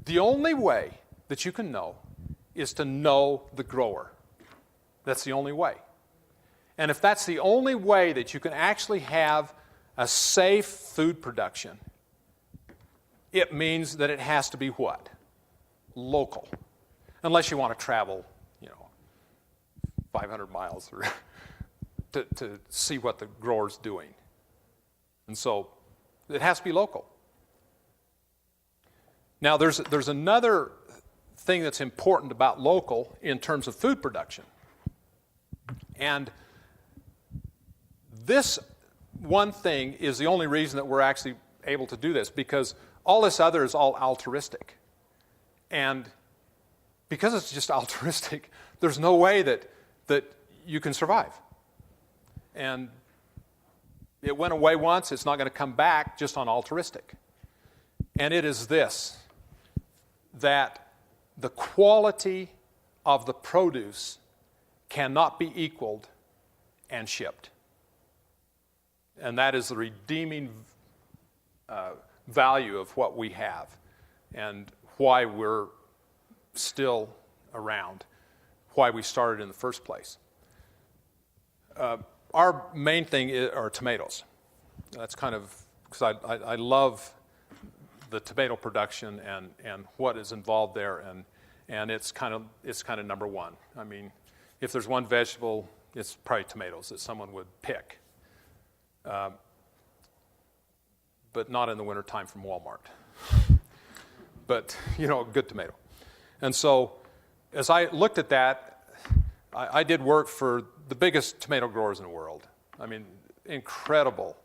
Speaker 4: The only way that you can know is to know the grower. That's the only way. And if that's the only way that you can actually have a safe food production, it means that it has to be what? Local. Unless you want to travel, 500 miles to see what the grower's doing. And so it has to be local. Now, there's another thing that's important about local in terms of food production. And this one thing is the only reason that we're actually able to do this, because all this other is all altruistic. And because it's just altruistic, there's no way that you can survive. And it went away once, it's not going to come back just on altruistic. And it is this, that the quality of the produce cannot be equaled and shipped. And that is the redeeming value of what we have and why we're still around, why we started in the first place. Our main thing are tomatoes. That's kind of, because I love the tomato production and what is involved there, and it's kind of number one. I mean, if there's one vegetable, it's probably tomatoes that someone would pick, but not in the wintertime from Walmart. But, a good tomato. And so as I looked at that, I did work for the biggest tomato growers in the world. I mean, incredible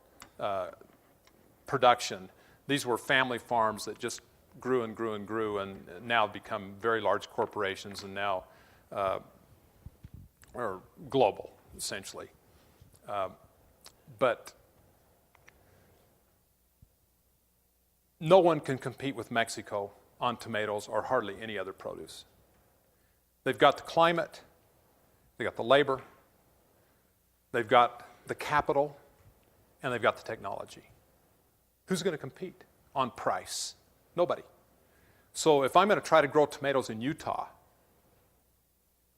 Speaker 4: production. These were family farms that just grew and grew and grew and now become very large corporations and now are global, essentially. But no one can compete with Mexico on tomatoes or hardly any other produce. They've got the climate, they've got the labor, they've got the capital, and they've got the technology. Who's going to compete on price? Nobody. So if I'm going to try to grow tomatoes in Utah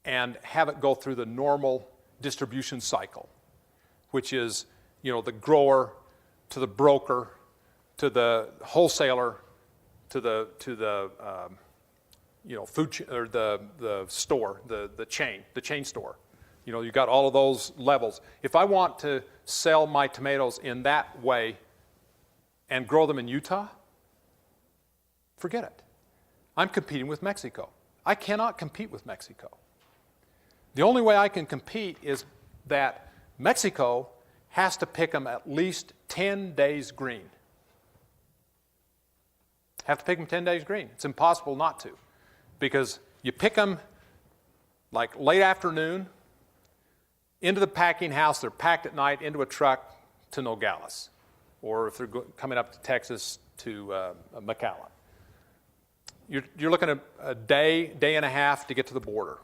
Speaker 4: and have it go through the normal distribution cycle, which is, the grower to the broker to the wholesaler to the food or the store, the chain store. You got all of those levels. If I want to sell my tomatoes in that way and grow them in Utah, forget it. I'm competing with Mexico. I cannot compete with Mexico. The only way I can compete is that Mexico has to pick them at least 10 days green. Have to pick them 10 days green. It's impossible not to, because you pick them like late afternoon into the packing house. They're packed at night into a truck to Nogales, or if they're coming up to Texas to McAllen. You're looking at a day and a half to get to the border.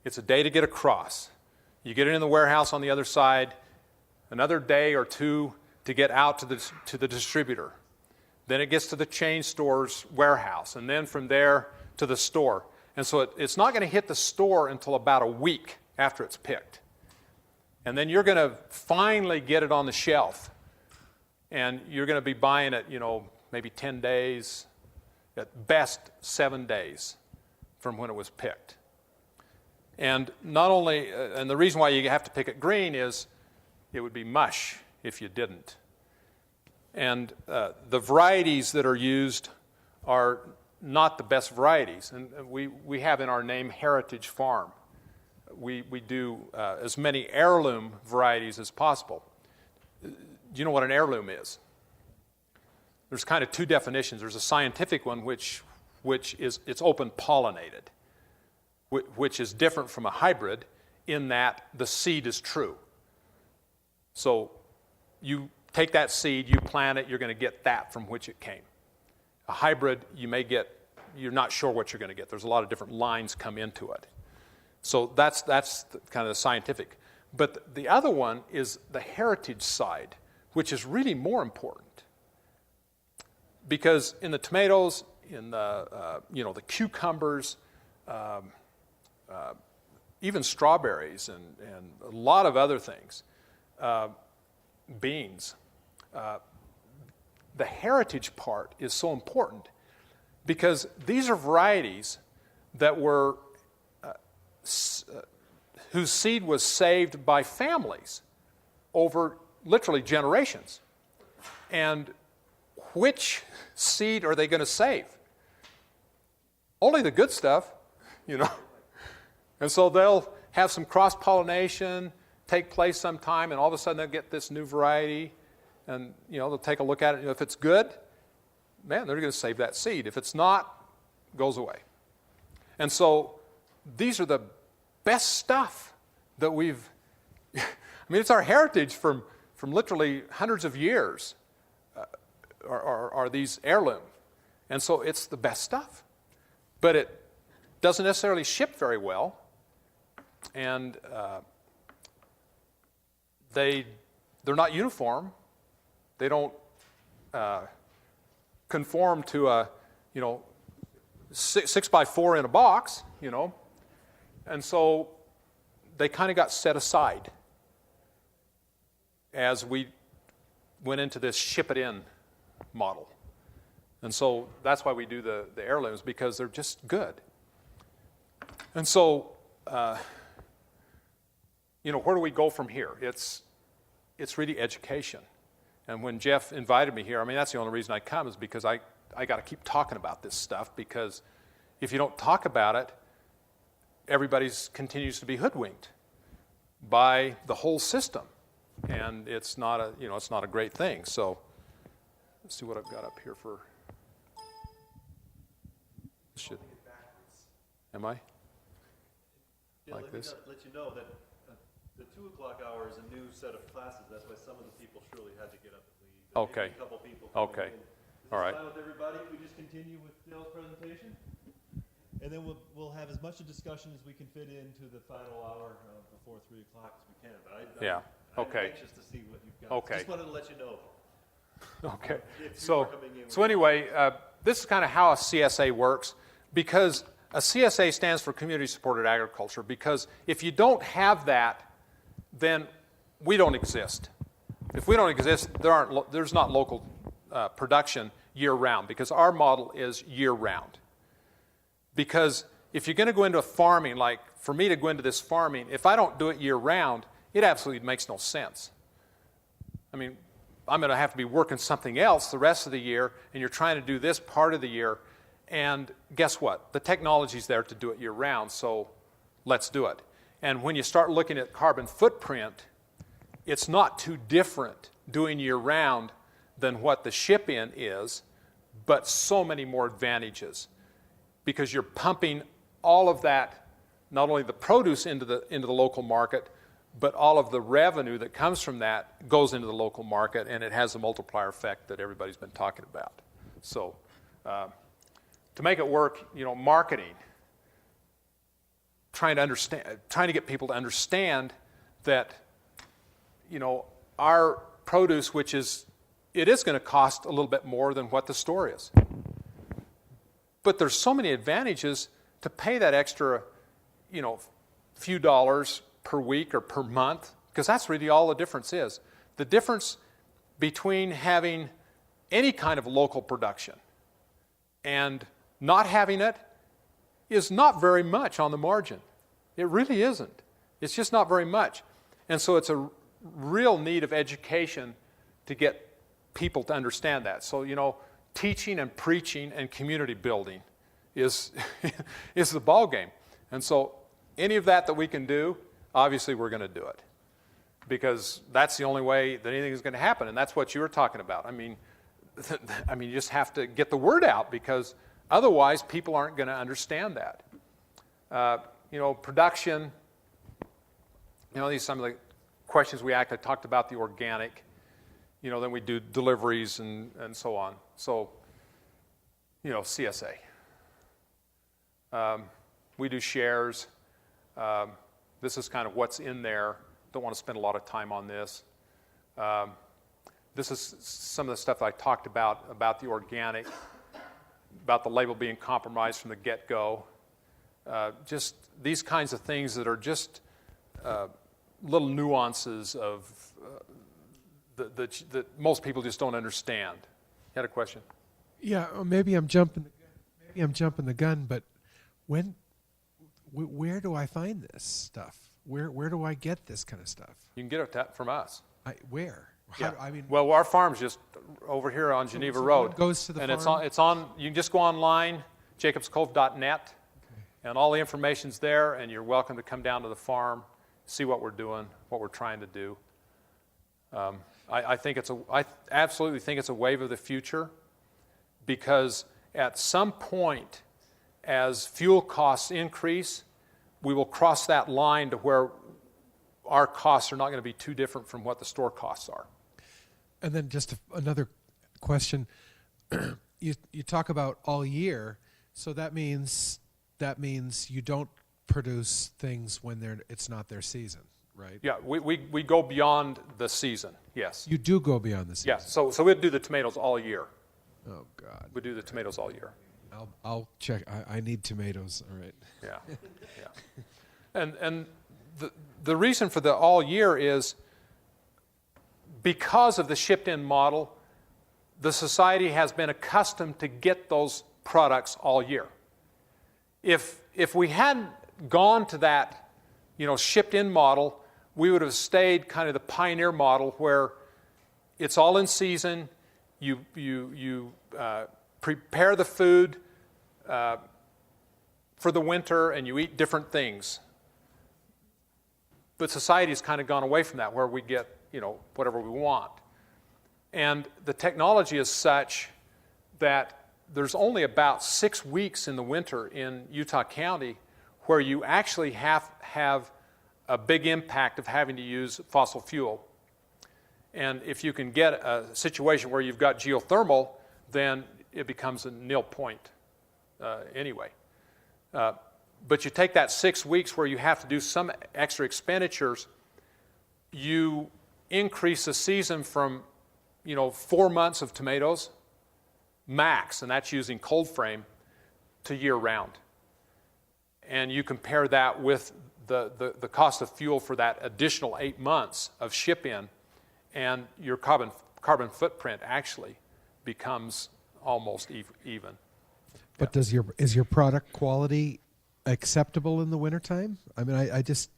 Speaker 4: It's a day to get across. You get it in the warehouse on the other side, another day or two to get out to the distributor. Then it gets to the chain store's warehouse, and then from there to the store. And so it's not going to hit the store until about a week after it's picked. And then you're going to finally get it on the shelf. And you're going to be buying it, maybe 10 days, at best 7 days from when it was picked. And not only, and the reason why you have to pick it green is it would be mush if you didn't. And the varieties that are used are not the best varieties. And we have in our name Heritage Farm. We do as many heirloom varieties as possible. Do you know what an heirloom is? There's kind of two definitions. There's a scientific one, which is it's open pollinated, which is different from a hybrid in that the seed is true. So you take that seed, you plant it, you're going to get that from which it came. A hybrid, you're not sure what you're going to get. There's a lot of different lines come into it. So that's kind of the scientific. But the other one is the heritage side, which is really more important. Because in the tomatoes, in the cucumbers, even strawberries and a lot of other things, beans, the heritage part is so important because these are varieties that were whose seed was saved by families over literally generations. And which seed are they going to save? Only the good stuff, And so they'll have some cross-pollination take place sometime, and all of a sudden they'll get this new variety, and they'll take a look at it. If it's good, man, they're going to save that seed. If it's not, it goes away. And so these are the best stuff that we've, I mean, it's our heritage from literally hundreds of years are these heirlooms. And so it's the best stuff. But it doesn't necessarily ship very well. And they're not uniform. They don't conform to a, 6x4 in a box, And so they kind of got set aside as we went into this ship it in model. And so that's why we do the heirlooms, because they're just good. And so, where do we go from here? It's really education. And when Jeff invited me here, I mean, that's the only reason I come, is because I got to keep talking about this stuff, because if you don't talk about it, everybody continues to be hoodwinked by the whole system. And it's not a great thing. So let's see what I've got up here for. Am I?
Speaker 1: Yeah,
Speaker 4: Like this?
Speaker 1: Let you know that the 2 o'clock hour is a new set of classes. That's why some of the people surely had to get up and leave. There may
Speaker 4: Okay.
Speaker 1: be a couple people.
Speaker 4: Okay. All right.
Speaker 1: Is this fine with everybody? If we just continue with Dale's presentation, and then we'll have as much a discussion as we can fit into the final hour before 3 o'clock as we can. But
Speaker 4: Yeah. Okay.
Speaker 1: I'm anxious to see what you've got.
Speaker 4: Okay.
Speaker 1: Just wanted to let you know.
Speaker 4: Okay.
Speaker 1: If you
Speaker 4: So
Speaker 1: are coming in with-
Speaker 4: anyway, this is kind of how a CSA works, because a CSA stands for Community Supported Agriculture, because if you don't have that, then we don't exist. If we don't exist, there's not local production year-round, because our model is year-round. Because if you're going to go into farming, like for me to go into this farming, if I don't do it year-round, it absolutely makes no sense. I mean, I'm going to have to be working something else the rest of the year, and you're trying to do this part of the year, and guess what? The technology's there to do it year-round, so let's do it. And when you start looking at carbon footprint, it's not too different doing year-round than what the ship-in is, but so many more advantages, because you're pumping all of that, not only the produce into the local market, but all of the revenue that comes from that goes into the local market, and it has a multiplier effect that everybody's been talking about. So to make it work, marketing, trying to get people to understand that, our produce, it is going to cost a little bit more than what the store is. But there's so many advantages to pay that extra, few dollars per week or per month, because that's really all the difference is. The difference between having any kind of local production and not having it is not very much on the margin. It really isn't. It's just not very much. And so it's a real need of education to get people to understand that. So, teaching and preaching and community building is the ball game. And so any of that we can do, obviously we're going to do it, because that's the only way that anything is going to happen. And that's what you were talking about. I mean, you just have to get the word out, because otherwise people aren't going to understand that. Production, these are some of the questions we actually talked about, the organic, then we do deliveries and so on. So, CSA. We do shares. This is kind of what's in there. Don't want to spend a lot of time on this. This is some of the stuff I talked about the organic, about the label being compromised from the get-go. Just these kinds of things that are just little nuances of that most people just don't understand. You had a question?
Speaker 5: Yeah, maybe I'm jumping the gun, but where do I find this stuff? Where do I get this kind of stuff?
Speaker 4: You can get it from us.
Speaker 5: Where?
Speaker 4: Yeah.
Speaker 5: I mean,
Speaker 4: well, our farm's just over here on Geneva Road.
Speaker 5: Goes to the
Speaker 4: and
Speaker 5: farm?
Speaker 4: it's on. You can just go online, jacobscove.net, and all the information's there. And you're welcome to come down to the farm, see what we're doing, what we're trying to do. I absolutely think it's a wave of the future, because at some point, as fuel costs increase, we will cross that line to where our costs are not going to be too different from what the store costs are.
Speaker 5: And then just another question. You talk about all year, so that means you don't produce things when it's not their season, right?
Speaker 4: Yeah, we go beyond the season, yes.
Speaker 5: You do go beyond the season.
Speaker 4: Yeah, so we'd do the tomatoes all year.
Speaker 5: Oh God.
Speaker 4: We do the tomatoes all year.
Speaker 5: I'll check. I need tomatoes. All right.
Speaker 4: Yeah, yeah. And the reason for the all year is because of the shipped-in model, the society has been accustomed to get those products all year. If we hadn't gone to that, shipped-in model, we would have stayed kind of the pioneer model where it's all in season. You prepare the food for the winter, and you eat different things. But society has kind of gone away from that, where we get, whatever we want. And the technology is such that there's only about 6 weeks in the winter in Utah County where you actually have a big impact of having to use fossil fuel. And if you can get a situation where you've got geothermal, then it becomes a nil point anyway. But you take that 6 weeks where you have to do some extra expenditures, you increase the season from 4 months of tomatoes max, and that's using cold frame, to year round. And you compare that with the cost of fuel for that additional 8 months of ship in, and your carbon footprint actually becomes almost even.
Speaker 5: But is your product quality acceptable in the wintertime? I mean, it just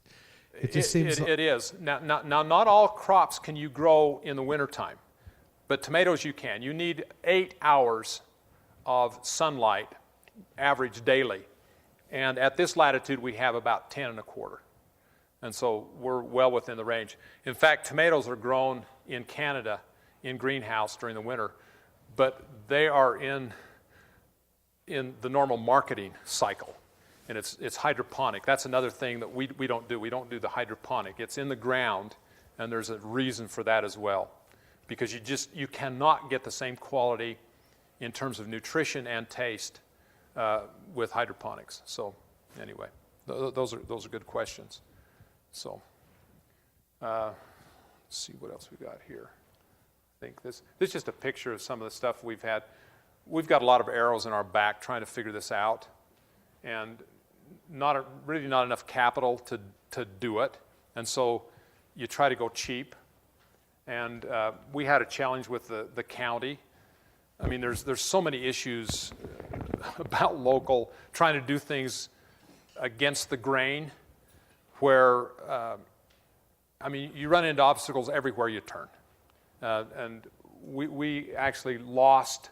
Speaker 5: seems...
Speaker 4: It is. Now, not all crops can you grow in the wintertime, but tomatoes you can. You need 8 hours of sunlight, average daily. And at this latitude, we have about 10 1/4. And so we're well within the range. In fact, tomatoes are grown in Canada in greenhouse during the winter, but they are in the normal marketing cycle. And it's hydroponic. That's another thing that we don't do. We don't do the hydroponic. It's in the ground, and there's a reason for that as well. Because you cannot get the same quality in terms of nutrition and taste with hydroponics. So anyway, those are good questions. So let's see what else we got here. I think this is just a picture of some of the stuff we've had. We've got a lot of arrows in our back trying to figure this out, and really not enough capital to do it. And so you try to go cheap. And we had a challenge with the county. I mean, there's so many issues about local, trying to do things against the grain, where, you run into obstacles everywhere you turn. And we actually lost,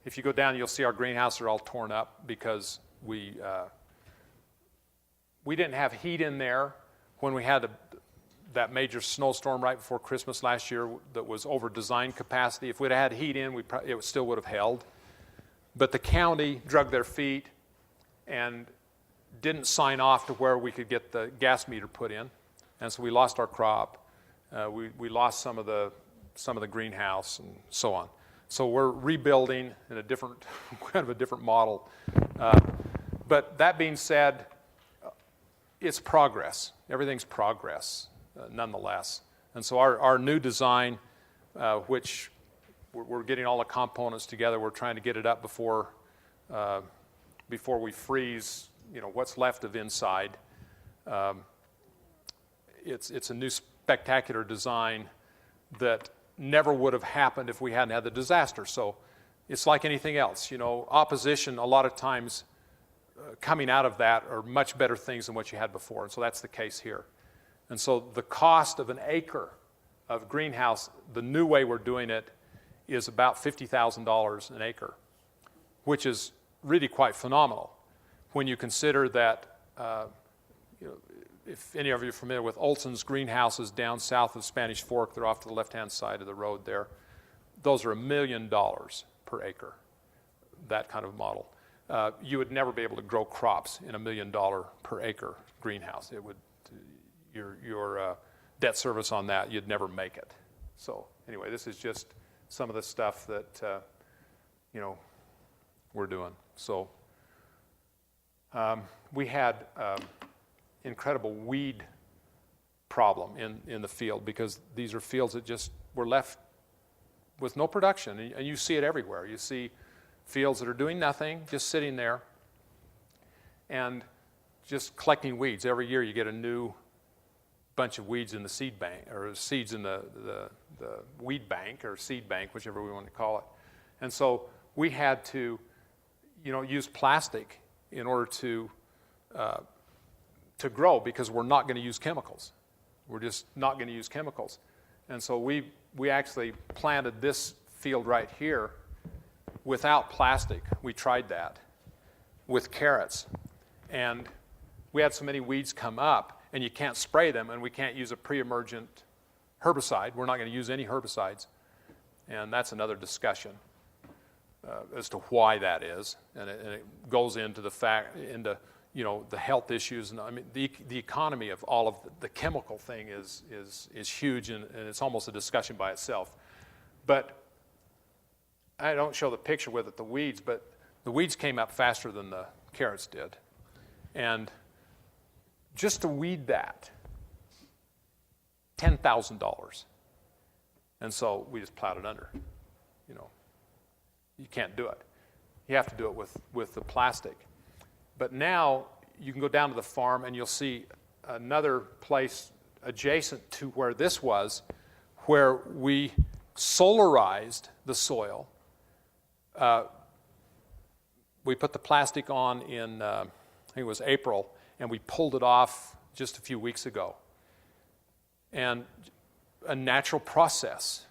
Speaker 4: if you go down, you'll see our greenhouses are all torn up because we didn't have heat in there when we had that major snowstorm right before Christmas last year that was over design capacity. If we'd had heat in, it still would have held. But the county dragged their feet and didn't sign off to where we could get the gas meter put in, and so we lost our crop. We lost some of the greenhouse and so on. So we're rebuilding in a different kind of a different model. But that being said, it's progress. Everything's progress. Nonetheless. And so our new design, which we're getting all the components together, we're trying to get it up before we freeze, what's left of inside. It's a new spectacular design that never would have happened if we hadn't had the disaster. So it's like anything else. Opposition a lot of times coming out of that are much better things than what you had before. And so that's the case here. And so the cost of an acre of greenhouse, the new way we're doing it, is about $50,000 an acre, which is really quite phenomenal when you consider that, if any of you are familiar with Olson's greenhouses down south of Spanish Fork, they're off to the left-hand side of the road there. Those are $1 million per acre, that kind of model. you would never be able to grow crops in $1 million per acre greenhouse. It would, your debt service on that, you'd never make it. So anyway, this is just some of the stuff that, we're doing. So we had incredible weed problem in the field, because these are fields that just were left with no production, and you see it everywhere. You see fields that are doing nothing, just sitting there and just collecting weeds. Every year you get a new bunch of weeds in the seed bank, or seeds in the weed bank or seed bank, whichever we want to call it. And so we had to, use plastic in order to grow, because we're not going to use chemicals. We're just not going to use chemicals. And so we actually planted this field right here without plastic. We tried that with carrots. And we had so many weeds come up, and you can't spray them, and we can't use a pre-emergent herbicide. We're not going to use any herbicides. And that's another discussion as to why that is. And it goes into the the health issues. And I mean, the economy of all of the chemical thing is huge, and it's almost a discussion by itself. But I don't show the picture with it, the weeds, but the weeds came up faster than the carrots did. And just to weed that, $10,000. And so we just plowed it under. You can't do it. You have to do it with the plastic. But now you can go down to the farm and you'll see another place adjacent to where this was, where we solarized the soil. We put the plastic on in, I think it was April, and we pulled it off just a few weeks ago. And a natural process,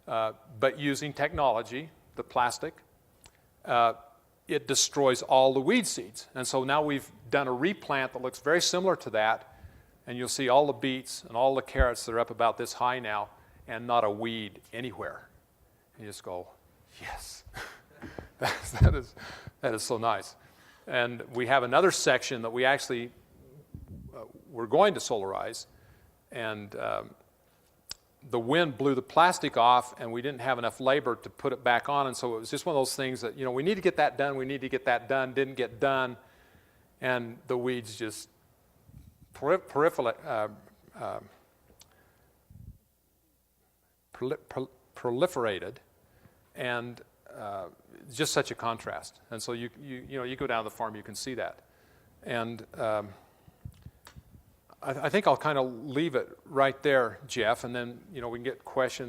Speaker 4: but using technology, the plastic, it destroys all the weed seeds. And so now we've done a replant that looks very similar to that, and you'll see all the beets and all the carrots that are up about this high now, and not a weed anywhere. And you just go, yes, that is so nice. And we have another section that we actually we're going to solarize, and the wind blew the plastic off, and we didn't have enough labor to put it back on, and so it was just one of those things that, we need to get that done, didn't get done, and the weeds just proliferated, and just such a contrast. And so you go down to the farm, you can see that. And I think I'll kind of leave it right there, Jeff, and then we can get questions.